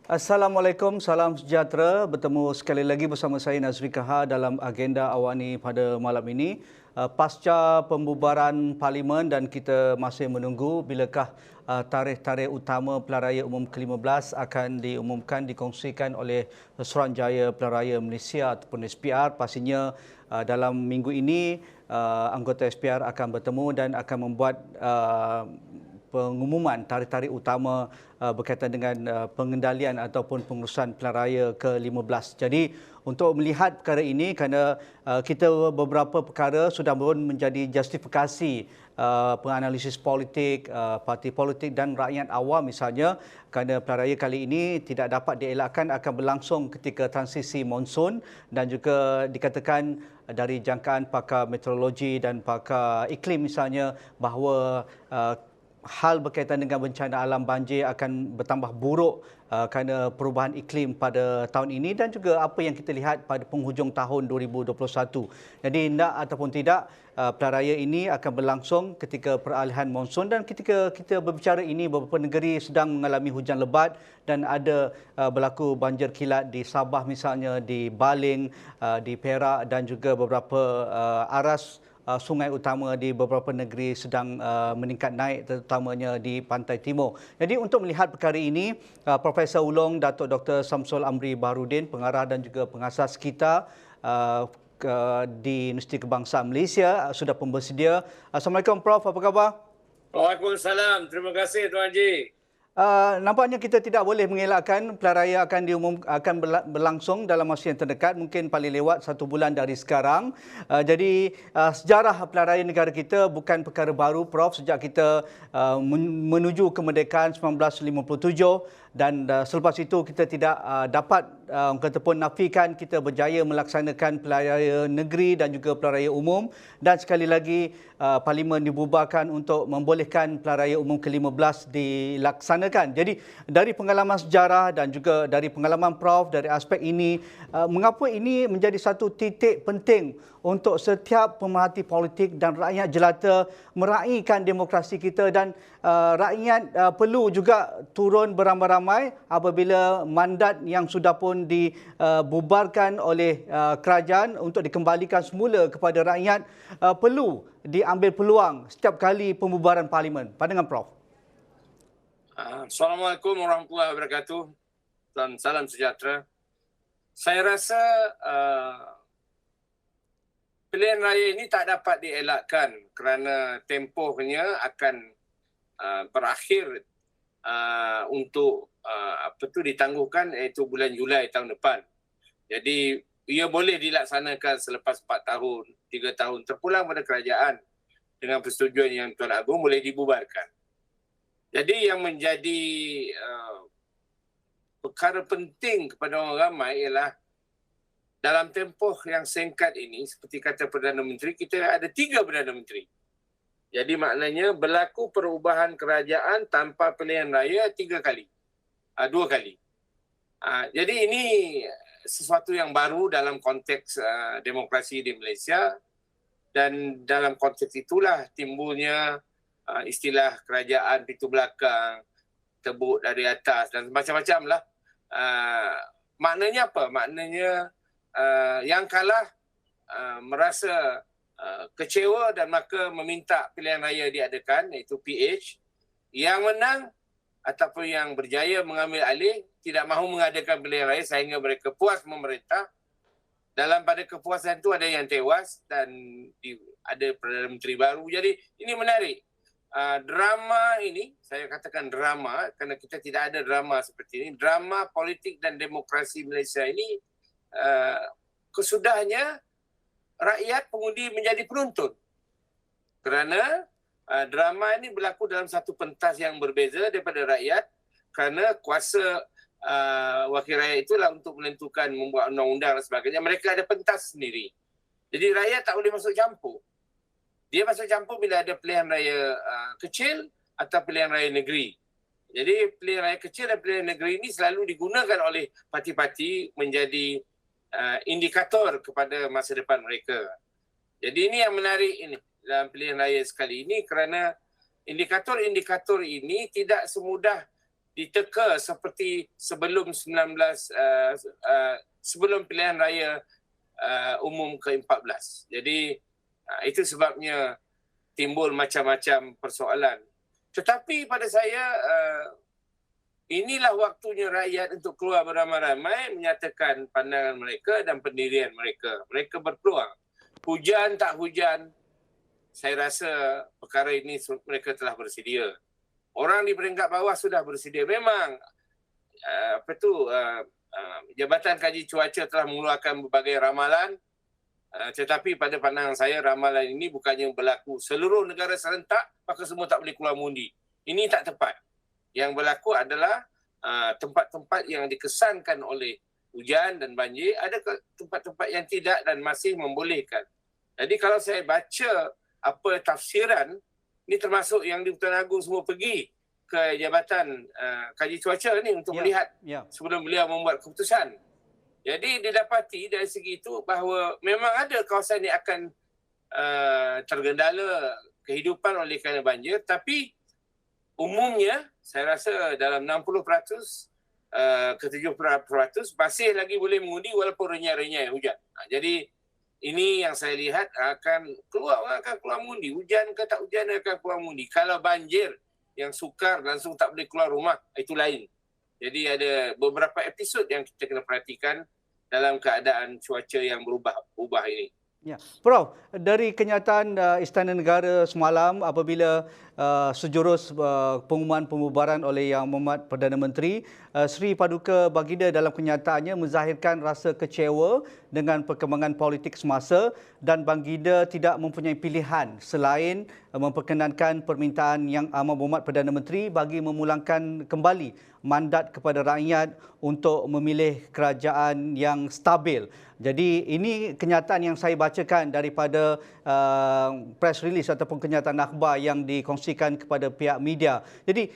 Assalamualaikum, salam sejahtera. Bertemu sekali lagi bersama saya Nazri Kahar dalam agenda Awani pada malam ini. Pasca pembubaran Parlimen dan kita masih menunggu bilakah tarikh-tarikh utama Pilihan Raya Umum ke-15 akan diumumkan, dikongsikan oleh Suruhanjaya Pilihan Raya Malaysia ataupun SPR. Pastinya dalam minggu ini anggota SPR akan bertemu dan akan membuat pengumuman tarikh-tarikh utama berkaitan dengan pengendalian ataupun pengurusan pilihan raya ke-15. Jadi untuk melihat perkara ini kerana kita beberapa perkara sudah pun menjadi justifikasi penganalisis politik, parti politik dan rakyat awam misalnya kerana pilihan raya kali ini tidak dapat dielakkan akan berlangsung ketika transisi monsun dan juga dikatakan dari jangkaan pakar meteorologi dan pakar iklim misalnya bahawa hal berkaitan dengan bencana alam banjir akan bertambah buruk kerana perubahan iklim pada tahun ini dan juga apa yang kita lihat pada penghujung tahun 2021. Jadi nak ataupun tidak, pilihan raya ini akan berlangsung ketika peralihan monsun dan ketika kita berbicara ini beberapa negeri sedang mengalami hujan lebat dan ada berlaku banjir kilat di Sabah misalnya, di Baling, di Perak dan juga beberapa aras sungai utama di beberapa negeri sedang meningkat naik terutamanya di pantai timur. Jadi untuk melihat perkara ini, Profesor Ulong Datuk Dr. Samsul Amri Baharudin, pengarah dan juga pengasas kita di Universiti Kebangsaan Malaysia sudah pun bersedia. Assalamualaikum Prof, apa khabar? Waalaikumsalam. Terima kasih Tuan Haji. Nampaknya kita tidak boleh mengelakkan pilihan raya akan berlangsung dalam masa yang terdekat, mungkin paling lewat 1 bulan dari sekarang. Jadi sejarah pilihan raya negara kita bukan perkara baru, Prof, sejak kita menuju kemerdekaan 1957 dan selepas itu kita tidak dapat kata pun nafikan kita berjaya melaksanakan pilihan raya negeri dan juga pilihan raya umum dan sekali lagi Parlimen dibubarkan untuk membolehkan pilihan raya umum ke-15 dilaksanakan. Jadi dari pengalaman sejarah dan juga dari pengalaman Prof dari aspek ini, mengapa ini menjadi satu titik penting untuk setiap pemerhati politik dan rakyat jelata meraihkan demokrasi kita dan rakyat perlu juga turun beramai-ramai apabila mandat yang sudah pun dibubarkan oleh kerajaan untuk dikembalikan semula kepada rakyat perlu diambil peluang setiap kali pembubaran Parlimen. Pandangan Prof. Assalamualaikum warahmatullahi wabarakatuh dan salam sejahtera. Saya rasa pilihan raya ini tak dapat dielakkan kerana tempohnya akan berakhir untuk ditangguhkan iaitu bulan Julai tahun depan. Jadi ia boleh dilaksanakan selepas 4 tahun, 3 tahun terpulang pada kerajaan dengan persetujuan yang Tuan Agong boleh dibubarkan. Jadi yang menjadi perkara penting kepada orang ramai ialah dalam tempoh yang singkat ini, seperti kata Perdana Menteri, kita ada 3 Perdana Menteri. Jadi maknanya berlaku perubahan kerajaan tanpa pilihan raya 2 kali. Jadi ini sesuatu yang baru dalam konteks demokrasi di Malaysia dan dalam konteks itulah timbulnya istilah kerajaan pintu belakang, tebuk dari atas dan macam-macam lah. Maknanya apa? Maknanya yang kalah merasa kecewa dan maka meminta pilihan raya diadakan iaitu PH. Yang menang ataupun yang berjaya mengambil alih tidak mahu mengadakan pilihan raya sehingga mereka puas memerintah. Dalam pada kepuasan itu ada yang tewas dan ada Perdana Menteri baru. Jadi ini menarik. Drama ini, saya katakan drama kerana kita tidak ada drama seperti ini. Drama politik dan demokrasi Malaysia ini kesudahnya rakyat pengundi menjadi penonton. Kerana drama ini berlaku dalam satu pentas yang berbeza daripada rakyat kerana kuasa wakil rakyat itulah untuk menentukan membuat undang-undang dan sebagainya. Mereka ada pentas sendiri. Jadi rakyat tak boleh masuk campur. Dia masuk campur bila ada pilihan raya kecil atau pilihan raya negeri. Jadi pilihan raya kecil dan pilihan negeri ini selalu digunakan oleh parti-parti menjadi indikator kepada masa depan mereka. Jadi ini yang menarik ini dalam pilihan raya sekali ini kerana indikator-indikator ini tidak semudah diteka seperti sebelum sebelum pilihan raya umum ke-14. Jadi itu sebabnya timbul macam-macam persoalan. Tetapi pada saya inilah waktunya rakyat untuk keluar beramai-ramai menyatakan pandangan mereka dan pendirian mereka. Mereka berpeluang. Hujan tak hujan, saya rasa perkara ini mereka telah bersedia. Orang di peringkat bawah sudah bersedia. Memang Jabatan Kaji Cuaca telah mengeluarkan berbagai ramalan, tetapi pada pandangan saya ramalan ini bukannya berlaku seluruh negara serentak, maka semua tak boleh keluar mengundi. Ini tak tepat. Yang berlaku adalah tempat-tempat yang dikesankan oleh hujan dan banjir, ada tempat-tempat yang tidak dan masih membolehkan. Jadi kalau saya baca apa tafsiran, ini termasuk yang di Pertuan Agong semua pergi ke Jabatan Kaji Cuaca ni untuk melihat sebelum beliau membuat keputusan. Jadi didapati dari segi itu bahawa memang ada kawasan yang akan tergendala kehidupan oleh kerana banjir, tapi umumnya saya rasa dalam 60% ke 70% masih lagi boleh mengundi walaupun renyai-renyai hujan. Jadi ini yang saya lihat akan keluar mengundi. Hujan ke tak hujan akan keluar mengundi. Kalau banjir yang sukar langsung tak boleh keluar rumah, itu lain. Jadi ada beberapa episod yang kita kena perhatikan dalam keadaan cuaca yang berubah ini. Ya, Prof, dari kenyataan Istana Negara semalam apabila sejurus pengumuman pembubaran oleh Yang Berhormat Perdana Menteri, Sri Paduka Baginda dalam kenyataannya menzahirkan rasa kecewa dengan perkembangan politik semasa dan Baginda tidak mempunyai pilihan selain memperkenankan permintaan Yang Amat Berhormat Perdana Menteri bagi memulangkan kembali mandat kepada rakyat untuk memilih kerajaan yang stabil. Jadi ini kenyataan yang saya bacakan daripada press release ataupun kenyataan akhbar yang dikongsikan kepada pihak media. Jadi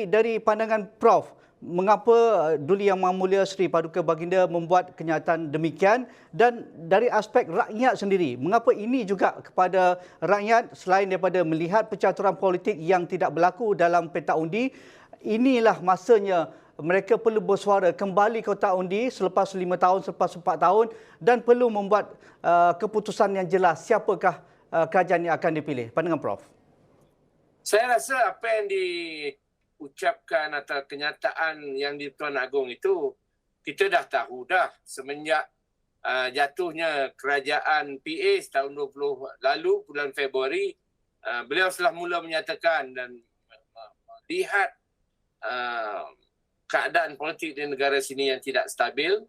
dari pandangan Prof, mengapa Duli Yang Maha Mulia Sri Paduka Baginda membuat kenyataan demikian, dan dari aspek rakyat sendiri, mengapa ini juga kepada rakyat selain daripada melihat percaturan politik yang tidak berlaku dalam petak undi, inilah masanya mereka perlu bersuara kembali ke kotak undi selepas 5 tahun, selepas 4 tahun, dan perlu membuat keputusan yang jelas siapakah kerajaan yang akan dipilih. Pandangan Prof. Saya rasa apa yang diucapkan atau kenyataan yang di Pertuan Agong itu, kita dah tahu dah semenjak jatuhnya kerajaan PA tahun 20 lalu, bulan Februari, beliau telah mula menyatakan dan melihat keadaan politik di negara sini yang tidak stabil,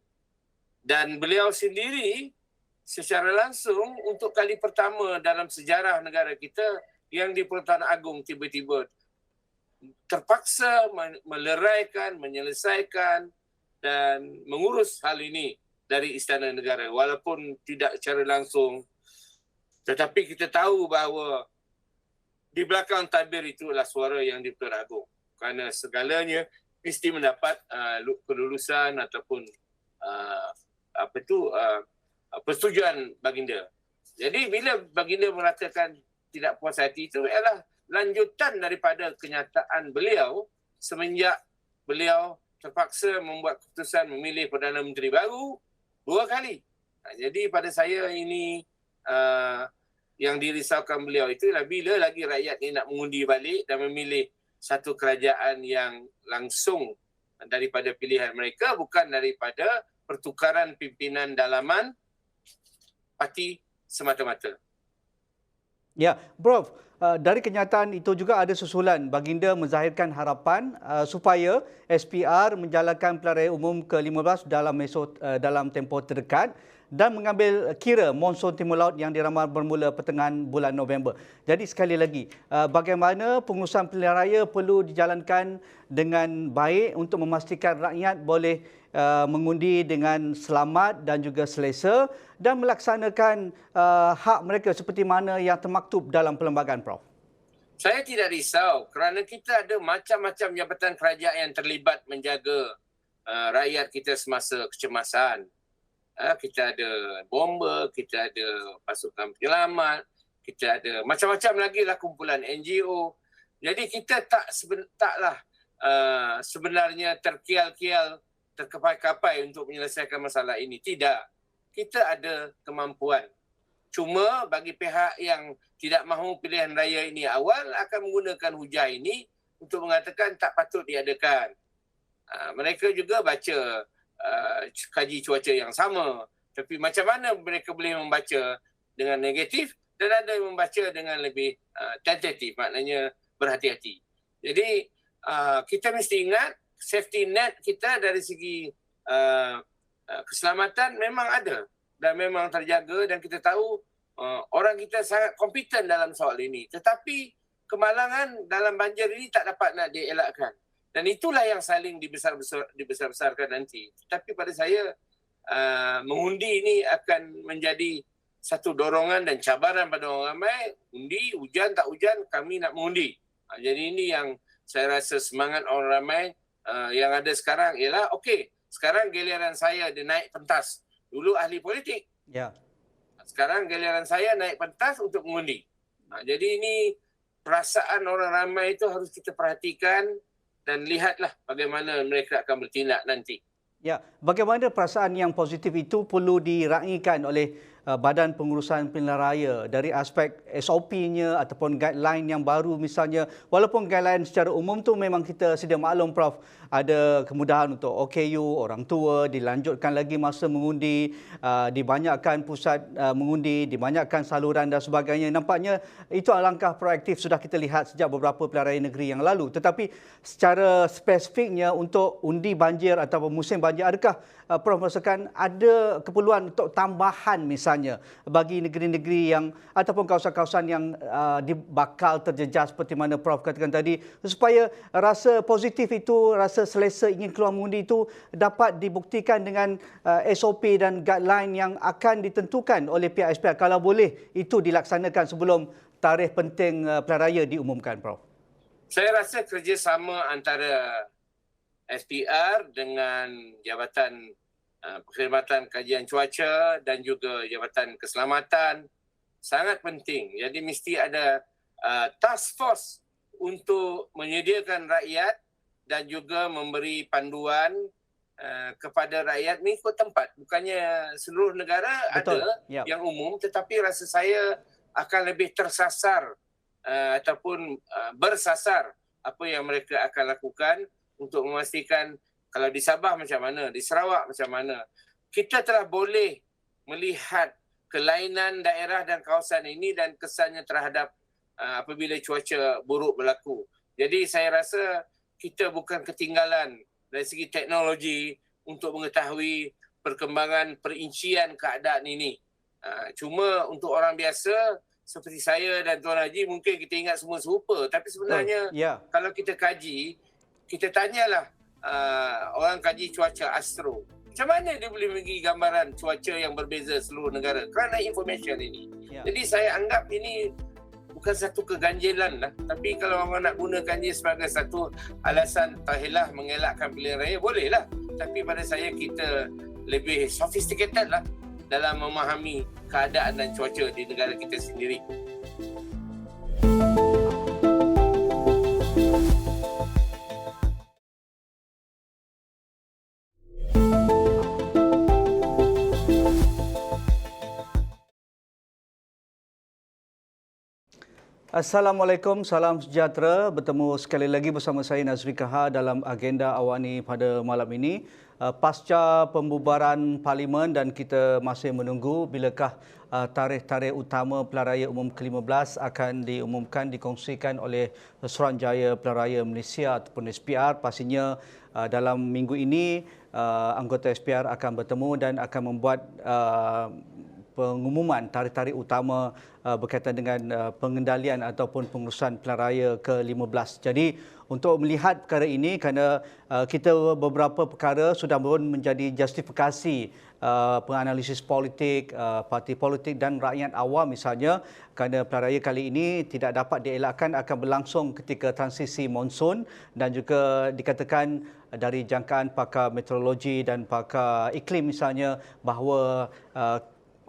dan beliau sendiri secara langsung untuk kali pertama dalam sejarah negara kita yang di Pertuan Agong tiba-tiba terpaksa meleraikan, menyelesaikan dan mengurus hal ini dari Istana Negara walaupun tidak secara langsung, tetapi kita tahu bahawa di belakang tabir itulah suara yang di Pertuan Agong, kerana segalanya mesti mendapat kelulusan ataupun persetujuan Baginda. Jadi bila Baginda mengatakan tidak puas hati, itu ialah lanjutan daripada kenyataan beliau semenjak beliau terpaksa membuat keputusan memilih Perdana Menteri baru 2 kali. Jadi pada saya ini yang dirisaukan beliau itu ialah bila lagi rakyat ni nak mengundi balik dan memilih satu kerajaan yang langsung daripada pilihan mereka, bukan daripada pertukaran pimpinan dalaman parti semata-mata. Ya, Prof, dari kenyataan itu juga ada susulan Baginda menzahirkan harapan supaya SPR menjalankan pilihan raya umum ke-15 dalam tempoh terdekat dan mengambil kira monsun Timur Laut yang diramal bermula pertengahan bulan November. Jadi sekali lagi, bagaimana pengurusan pilihan raya perlu dijalankan dengan baik untuk memastikan rakyat boleh mengundi dengan selamat dan juga selesa dan melaksanakan hak mereka seperti mana yang termaktub dalam perlembagaan, Prof. Saya tidak risau kerana kita ada macam-macam jabatan kerajaan yang terlibat menjaga rakyat kita semasa kecemasan. Kita ada bomber, kita ada pasukan penyelamat, kita ada macam-macam lagi lah kumpulan NGO. Jadi kita taklah sebenarnya terkial-kial, terkapai-kapai untuk menyelesaikan masalah ini. Tidak. Kita ada kemampuan. Cuma bagi pihak yang tidak mahu pilihan raya ini awal akan menggunakan hujah ini untuk mengatakan tak patut diadakan. Mereka juga baca kaji cuaca yang sama. Tapi macam mana mereka boleh membaca dengan negatif dan ada yang membaca dengan lebih tentatif, maknanya berhati-hati. Jadi kita mesti ingat safety net kita dari segi keselamatan memang ada dan memang terjaga, dan kita tahu orang kita sangat kompeten dalam soal ini. Tetapi kemalangan dalam banjir ini tak dapat nak dielakkan. Dan itulah yang saling dibesar-besarkan nanti. Tapi pada saya, mengundi ini akan menjadi satu dorongan dan cabaran pada orang ramai. Undi, hujan tak hujan, kami nak mengundi. Jadi ini yang saya rasa semangat orang ramai yang ada sekarang ialah, okey, sekarang giliran saya dia naik pentas. Dulu ahli politik. Ya. Sekarang giliran saya naik pentas untuk mengundi. Jadi ini perasaan orang ramai itu harus kita perhatikan dan lihatlah bagaimana mereka akan bertindak nanti. Ya, bagaimana perasaan yang positif itu perlu diraihkan oleh Badan Pengurusan Pilihan Raya dari aspek SOP-nya ataupun guideline yang baru misalnya. Walaupun guideline secara umum tu memang kita sedia maklum Prof, ada kemudahan untuk OKU, orang tua, dilanjutkan lagi masa mengundi, dibanyakkan pusat mengundi, dibanyakkan saluran dan sebagainya. Nampaknya itu alangkah proaktif sudah kita lihat sejak beberapa pilihan raya negeri yang lalu. Tetapi secara spesifiknya untuk undi banjir atau musim banjir, adakah Prof merasakan ada keperluan untuk tambahan misalnya bagi negeri-negeri yang ataupun kawasan-kawasan yang bakal terjejas seperti mana Prof katakan tadi, supaya rasa positif itu, rasa selesa ingin keluar mengundi itu dapat dibuktikan dengan SOP dan guideline yang akan ditentukan oleh pihak SPR, kalau boleh itu dilaksanakan sebelum tarikh penting pilihan raya diumumkan, Prof? Saya rasa kerjasama antara SPR dengan Jabatan Perkhidmatan Kajian Cuaca dan juga Jabatan Keselamatan sangat penting. Jadi mesti ada task force untuk menyediakan rakyat dan juga memberi panduan kepada rakyat mengikut tempat. Bukannya seluruh negara Betul. ada yang umum, tetapi rasa saya akan lebih tersasar ataupun bersasar apa yang mereka akan lakukan untuk memastikan kalau di Sabah macam mana, di Sarawak macam mana. Kita telah boleh melihat kelainan daerah dan kawasan ini dan kesannya terhadap apabila cuaca buruk berlaku. Jadi saya rasa kita bukan ketinggalan dari segi teknologi untuk mengetahui perkembangan perincian keadaan ini. Cuma untuk orang biasa seperti saya dan Tuan Haji mungkin kita ingat semua serupa. Tapi sebenarnya kalau kita kaji, kita tanyalah orang kaji cuaca astro. Macam mana dia boleh bagi gambaran cuaca yang berbeza seluruh negara? Kerana information ini. Jadi saya anggap ini bukan satu keganjilan lah. Tapi kalau orang nak gunakan dia sebagai satu alasan tahilah mengelakkan pilihan raya, bolehlah. Tapi pada saya kita lebih sophisticated lah dalam memahami keadaan dan cuaca di negara kita sendiri. Assalamualaikum, salam sejahtera. Bertemu sekali lagi bersama saya Nazri Kahar dalam agenda awani pada malam ini. Pasca pembubaran Parlimen dan kita masih menunggu bilakah tarikh-tarikh utama pilihan raya umum ke-15 akan diumumkan, dikongsikan oleh Suruhanjaya Pilihan Raya Malaysia ataupun SPR. Pastinya dalam minggu ini anggota SPR akan bertemu dan akan membuat pengumuman tarikh-tarikh utama berkaitan dengan pengendalian ataupun pengurusan pilihan raya ke-15. Jadi untuk melihat perkara ini, kerana kita beberapa perkara sudah pun menjadi justifikasi penganalisis politik, parti politik dan rakyat awam misalnya, kerana pilihan raya kali ini tidak dapat dielakkan akan berlangsung ketika transisi monsun dan juga dikatakan dari jangkaan pakar meteorologi dan pakar iklim misalnya bahawa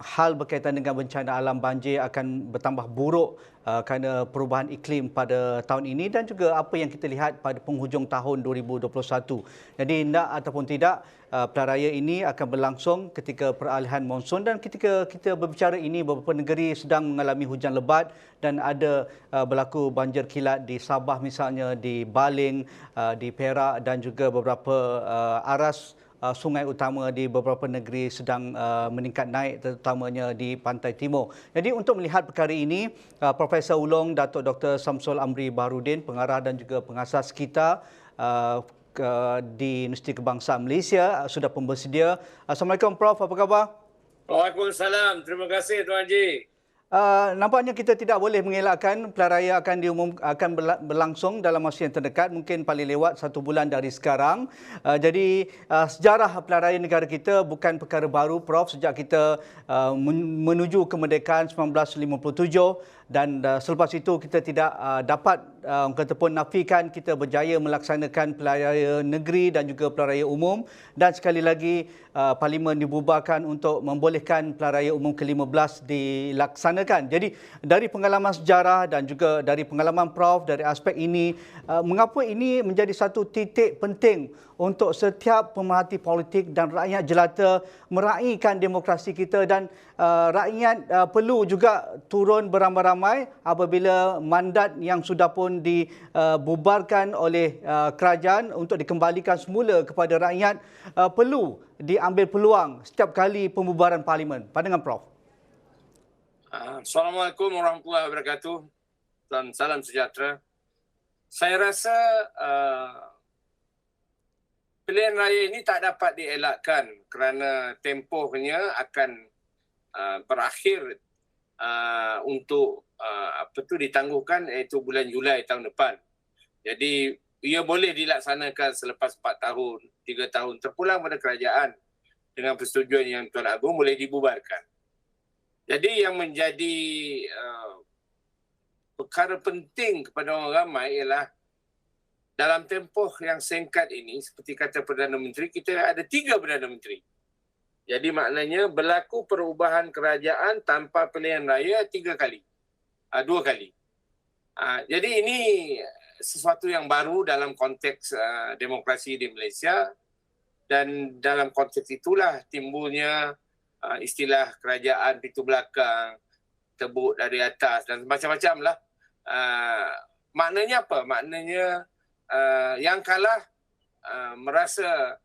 hal berkaitan dengan bencana alam banjir akan bertambah buruk kerana perubahan iklim pada tahun ini dan juga apa yang kita lihat pada penghujung tahun 2021. Jadi nak ataupun tidak, pilihan raya ini akan berlangsung ketika peralihan monsun dan ketika kita berbicara ini beberapa negeri sedang mengalami hujan lebat dan ada berlaku banjir kilat di Sabah misalnya, di Baling, di Perak dan juga beberapa aras sungai utama di beberapa negeri sedang meningkat naik, terutamanya di pantai timur. Jadi untuk melihat perkara ini, Profesor Ulong Datuk Dr. Samsul Amri Baharudin, pengarah dan juga pengasas kita di Universiti Kebangsaan Malaysia sudah pun bersedia. Assalamualaikum Prof, apa khabar? Waalaikumsalam. Terima kasih Tuan Haji. Nampaknya kita tidak boleh mengelakkan pilihan raya akan berlangsung dalam masa yang terdekat, mungkin paling lewat 1 bulan dari sekarang. Jadi sejarah pilihan raya negara kita bukan perkara baru, Prof, sejak kita menuju kemerdekaan 1957 dan selepas itu kita tidak dapat kata pun nafikan kita berjaya melaksanakan pilihan raya negeri dan juga pilihan raya umum, dan sekali lagi parlimen dibubarkan untuk membolehkan pilihan raya umum ke-15 dilaksanakan. Jadi dari pengalaman sejarah dan juga dari pengalaman Prof dari aspek ini, mengapa ini menjadi satu titik penting untuk setiap pemerhati politik dan rakyat jelata meraihkan demokrasi kita, dan rakyat perlu juga turun beramai-ramai apabila mandat yang sudah pun dibubarkan oleh kerajaan untuk dikembalikan semula kepada rakyat, perlu diambil peluang setiap kali pembubaran parlimen. Pandangan Prof. Assalamualaikum warahmatullahi wabarakatuh dan salam sejahtera. Saya rasa pilihan raya ini tak dapat dielakkan kerana tempohnya akan berakhir untuk ditangguhkan, iaitu bulan Julai tahun depan. Jadi ia boleh dilaksanakan selepas 4 tahun, 3 tahun terpulang pada kerajaan dengan persetujuan Yang Tuan Agong boleh dibubarkan. Jadi yang menjadi perkara penting kepada orang ramai ialah dalam tempoh yang singkat ini, seperti kata Perdana Menteri, kita ada 3 Perdana Menteri. Jadi maknanya berlaku perubahan kerajaan tanpa pilihan raya 3 kali. 2 kali. Jadi ini sesuatu yang baru dalam konteks demokrasi di Malaysia, dan dalam konteks itulah timbulnya istilah kerajaan pintu belakang, tebuk dari atas dan macam-macam lah. Maknanya apa? Maknanya yang kalah merasa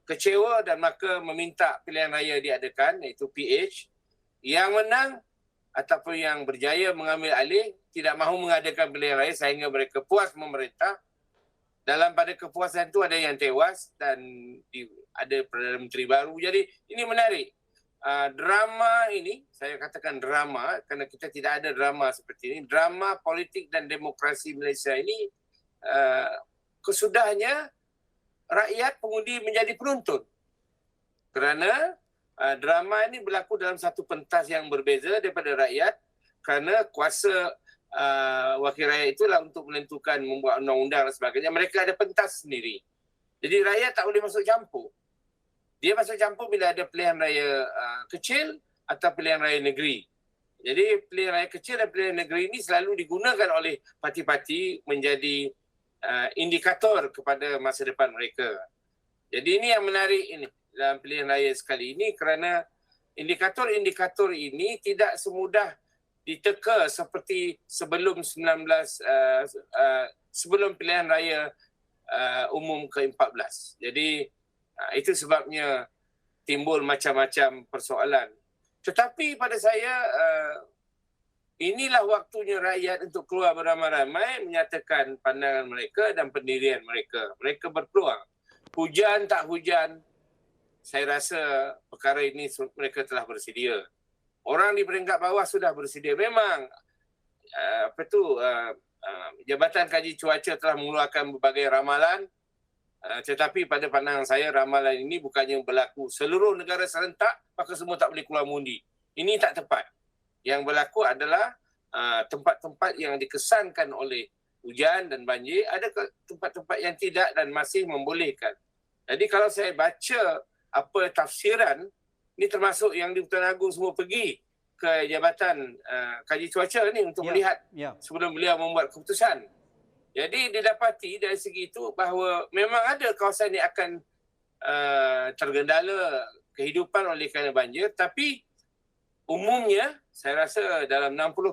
kecewa dan maka meminta pilihan raya diadakan, iaitu PH. Yang menang ataupun yang berjaya mengambil alih tidak mahu mengadakan pilihan raya sehingga mereka puas memerintah. Dalam pada kepuasan itu ada yang tewas dan ada Perdana Menteri baru. Jadi ini menarik. Drama ini, saya katakan drama kerana kita tidak ada drama seperti ini. Drama politik dan demokrasi Malaysia ini kesudahnya rakyat pengundi menjadi penonton. Kerana drama ini berlaku dalam satu pentas yang berbeza daripada rakyat, kerana kuasa wakil rakyat itulah untuk menentukan, membuat undang-undang dan sebagainya. Mereka ada pentas sendiri. Jadi rakyat tak boleh masuk campur. Dia masuk campur bila ada pilihan raya kecil atau pilihan raya negeri. Jadi pilihan raya kecil dan pilihan negeri ini selalu digunakan oleh parti-parti menjadi indikator kepada masa depan mereka. Jadi ini yang menarik ini dalam pilihan raya sekali ini, kerana indikator-indikator ini tidak semudah diteka seperti sebelum sebelum pilihan raya umum ke-14. Jadi itu sebabnya timbul macam-macam persoalan. Tetapi pada saya inilah waktunya rakyat untuk keluar beramai-ramai menyatakan pandangan mereka dan pendirian mereka. Mereka berpeluang. Hujan tak hujan, saya rasa perkara ini mereka telah bersedia. Orang di peringkat bawah sudah bersedia. Memang Jabatan Kaji Cuaca telah mengeluarkan berbagai ramalan, tetapi pada pandangan saya ramalan ini bukannya berlaku seluruh negara serentak, maka semua tak boleh keluar mengundi. Ini tak tepat. Yang berlaku adalah tempat-tempat yang dikesankan oleh hujan dan banjir, ada tempat-tempat yang tidak dan masih membolehkan. Jadi kalau saya baca apa tafsiran Ini termasuk yang di Pertuan Agong semua pergi ke Jabatan Kaji Cuaca ni untuk melihat sebelum beliau membuat keputusan. Jadi didapati dari segi itu bahawa memang ada kawasan yang akan tergendala kehidupan oleh kerana banjir, tapi umumnya saya rasa dalam 60%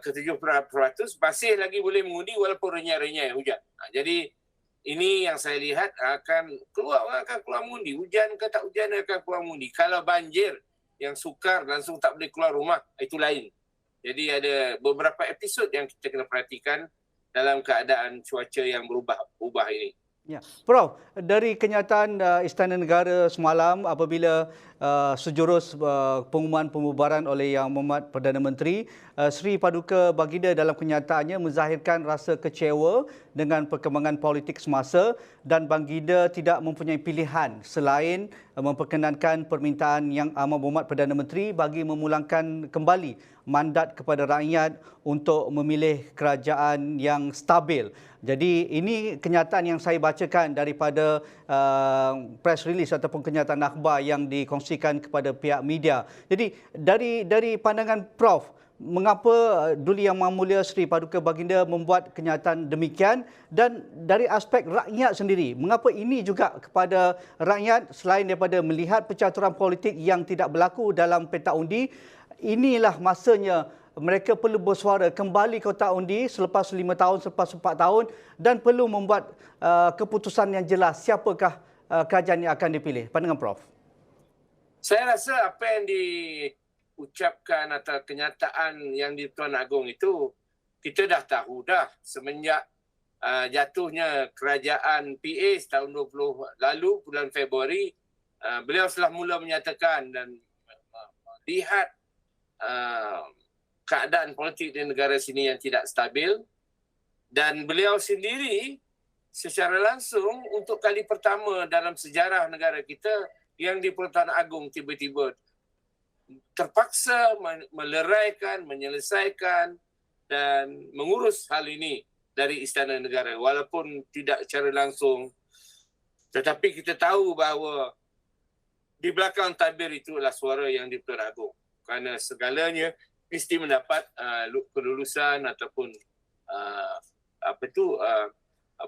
ke 70% masih lagi boleh mengundi walaupun renyai-renyai hujan. Jadi ini yang saya lihat akan keluar mengundi. Hujan ke tak hujan akan keluar mengundi. Kalau banjir yang sukar langsung tak boleh keluar rumah, itu lain. Jadi ada beberapa episod yang kita kena perhatikan dalam keadaan cuaca yang berubah ini. Ya, Prof, dari kenyataan Istana Negara semalam apabila sejurus pengumuman pembubaran oleh Yang Berhormat Perdana Menteri, Sri Paduka Baginda dalam kenyataannya menzahirkan rasa kecewa dengan perkembangan politik semasa dan Baginda tidak mempunyai pilihan selain memperkenankan permintaan Yang Amat Berhormat Perdana Menteri bagi memulangkan kembali mandat kepada rakyat untuk memilih kerajaan yang stabil. Jadi ini kenyataan yang saya bacakan daripada press release ataupun kenyataan akhbar yang dikongsikan kepada pihak media. Jadi dari pandangan Prof, mengapa Duli Yang Maha Mulia Sri Paduka Baginda membuat kenyataan demikian, dan dari aspek rakyat sendiri, mengapa ini juga kepada rakyat selain daripada melihat percaturan politik yang tidak berlaku dalam petak undi, inilah masanya mereka perlu bersuara kembali ke kotak undi selepas 5 tahun, selepas 4 tahun, dan perlu membuat keputusan yang jelas siapakah kerajaan yang akan dipilih. Pandangan Prof. Saya rasa apa yang diucapkan atau kenyataan yang di Pertuan Agong itu, kita dah tahu dah semenjak jatuhnya kerajaan PA tahun 20 lalu, bulan Februari, beliau telah mula menyatakan dan lihat keadaan politik di negara sini yang tidak stabil, dan beliau sendiri secara langsung untuk kali pertama dalam sejarah negara kita yang di Pertuan Agong tiba-tiba terpaksa meleraikan, menyelesaikan dan mengurus hal ini dari Istana Negara walaupun tidak secara langsung. Tetapi kita tahu bahawa di belakang tabir itu adalah suara yang di Pertuan Agong, kerana segalanya mesti mendapat kelulusan ataupun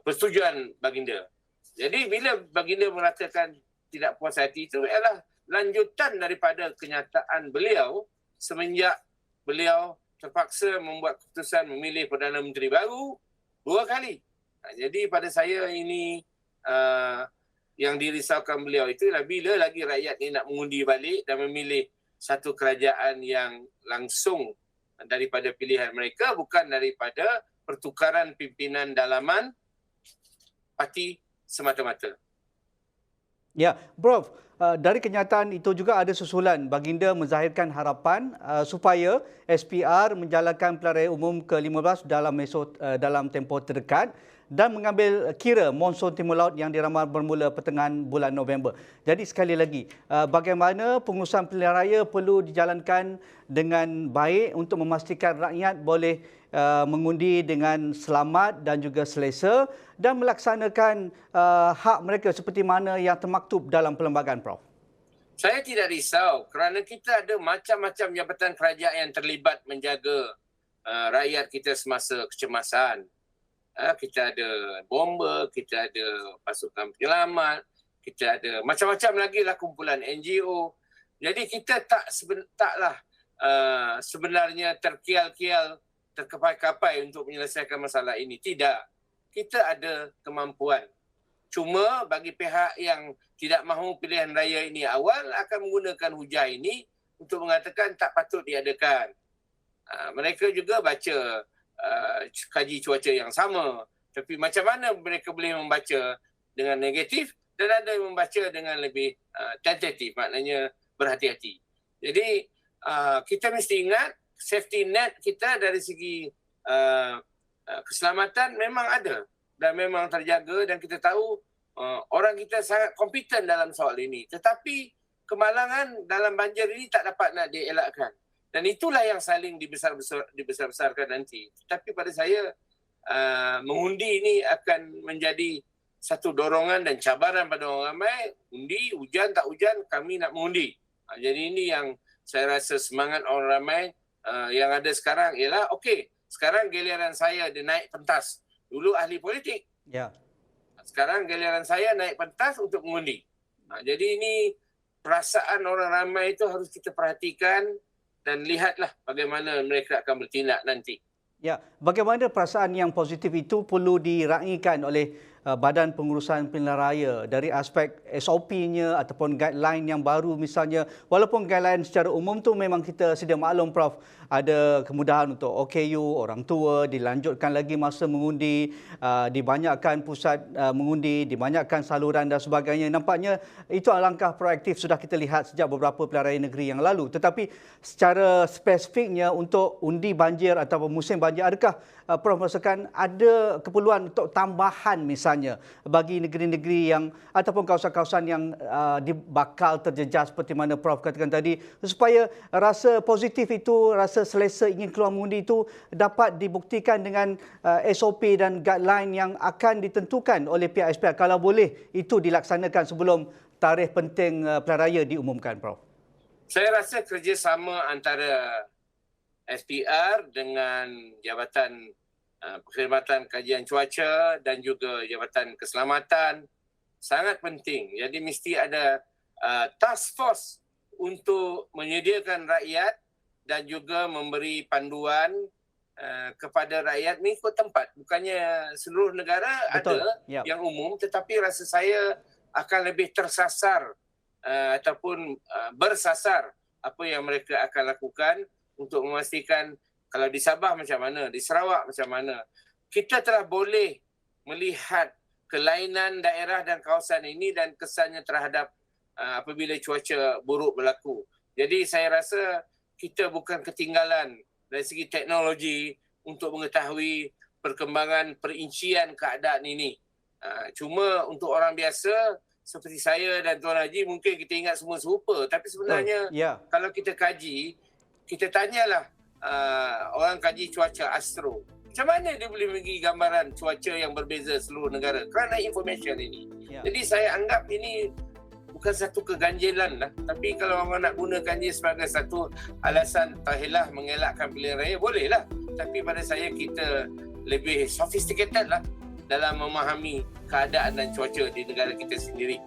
persetujuan Baginda. Jadi bila Baginda mengatakan tidak puas hati, itu adalah lanjutan daripada kenyataan beliau semenjak beliau terpaksa membuat keputusan memilih Perdana Menteri baru 2 kali. Jadi pada saya ini yang dirisaukan beliau itu adalah bila lagi rakyat ini nak mengundi balik dan memilih satu kerajaan yang langsung daripada pilihan mereka, bukan daripada pertukaran pimpinan dalaman parti semata-mata. Ya, Prof, dari kenyataan itu juga ada susulan Baginda menzahirkan harapan supaya SPR menjalankan pilihan raya umum ke-15 dalam tempoh terdekat dan mengambil kira monsun Timur Laut yang diramal bermula pertengahan bulan November. Jadi sekali lagi, bagaimana pengurusan pilihan raya perlu dijalankan dengan baik untuk memastikan rakyat boleh mengundi dengan selamat dan juga selesa dan melaksanakan hak mereka seperti mana yang termaktub dalam perlembagaan, Prof. Saya tidak risau kerana kita ada macam-macam jabatan kerajaan yang terlibat menjaga rakyat kita semasa kecemasan. Kita ada bomba, kita ada pasukan penyelamat, kita ada macam-macam lagi lah kumpulan NGO. Jadi kita taklah sebenarnya terkial-kial, terkapai-kapai untuk menyelesaikan masalah ini. Tidak. Kita ada kemampuan. Cuma bagi pihak yang tidak mahu pilihan raya ini awal akan menggunakan hujah ini untuk mengatakan tak patut diadakan. Mereka juga baca kaji cuaca yang sama. Tapi macam mana mereka boleh membaca dengan negatif dan ada yang membaca dengan lebih tentatif, maknanya berhati-hati. Jadi kita mesti ingat safety net kita dari segi keselamatan memang ada dan memang terjaga, dan kita tahu orang kita sangat kompeten dalam soal ini. Tetapi kemalangan dalam banjir ini tak dapat nak dielakkan. Dan itulah yang saling dibesar-besarkan nanti. Tapi pada saya, mengundi ini akan menjadi satu dorongan dan cabaran pada orang ramai, undi, hujan tak hujan, kami nak mengundi. Jadi ini yang saya rasa semangat orang ramai yang ada sekarang ialah, okey, sekarang giliran saya dia naik pentas. Dulu ahli politik. Ya. Sekarang giliran saya naik pentas untuk mengundi. Jadi ini perasaan orang ramai itu harus kita perhatikan dan lihatlah bagaimana mereka akan bertindak nanti. Ya, bagaimana perasaan yang positif itu perlu diraihkan oleh Badan Pengurusan Pilihan Raya dari aspek SOP-nya ataupun guideline yang baru misalnya. Walaupun guideline secara umum tu memang kita sedia maklum Prof, ada kemudahan untuk OKU, orang tua, dilanjutkan lagi masa mengundi, dibanyakkan pusat mengundi, dibanyakkan saluran dan sebagainya. Nampaknya itu langkah proaktif sudah kita lihat sejak beberapa pilihan raya negeri yang lalu. Tetapi secara spesifiknya untuk undi banjir atau musim banjir, adakah Prof merasakan ada keperluan untuk tambahan misalnya bagi negeri-negeri yang ataupun kawasan-kawasan yang bakal terjejas seperti mana Prof katakan tadi, supaya rasa positif itu, rasa selesa ingin keluar mengundi itu dapat dibuktikan dengan SOP dan guideline yang akan ditentukan oleh pihak SPR, kalau boleh itu dilaksanakan sebelum tarikh penting pilihan raya diumumkan, Prof. Saya rasa kerjasama antara SPR dengan Jabatan Perkhidmatan Kajian Cuaca dan juga Jabatan Keselamatan sangat penting. Jadi mesti ada task force untuk menyediakan rakyat dan juga memberi panduan kepada rakyat mengikut tempat. Bukannya seluruh negara Betul. ada yang umum, tetapi rasa saya akan lebih tersasar ataupun bersasar apa yang mereka akan lakukan untuk memastikan kalau di Sabah macam mana, di Sarawak macam mana. Kita telah boleh melihat kelainan daerah dan kawasan ini dan kesannya terhadap apabila cuaca buruk berlaku. Jadi saya rasa kita bukan ketinggalan dari segi teknologi untuk mengetahui perkembangan perincian keadaan ini. Cuma untuk orang biasa seperti saya dan Tuan Haji mungkin kita ingat semua serupa. Tapi sebenarnya kalau kita kaji, kita tanyalah orang kaji cuaca astro. Macam mana dia boleh bagi gambaran cuaca yang berbeza seluruh negara? Kerana information ini. Jadi saya anggap ini bukan satu keganjilan lah. Tapi kalau orang nak gunakan dia sebagai satu alasan tahilah mengelakkan pilihan raya, bolehlah. Tapi pada saya kita lebih sophisticated lah dalam memahami keadaan dan cuaca di negara kita sendiri.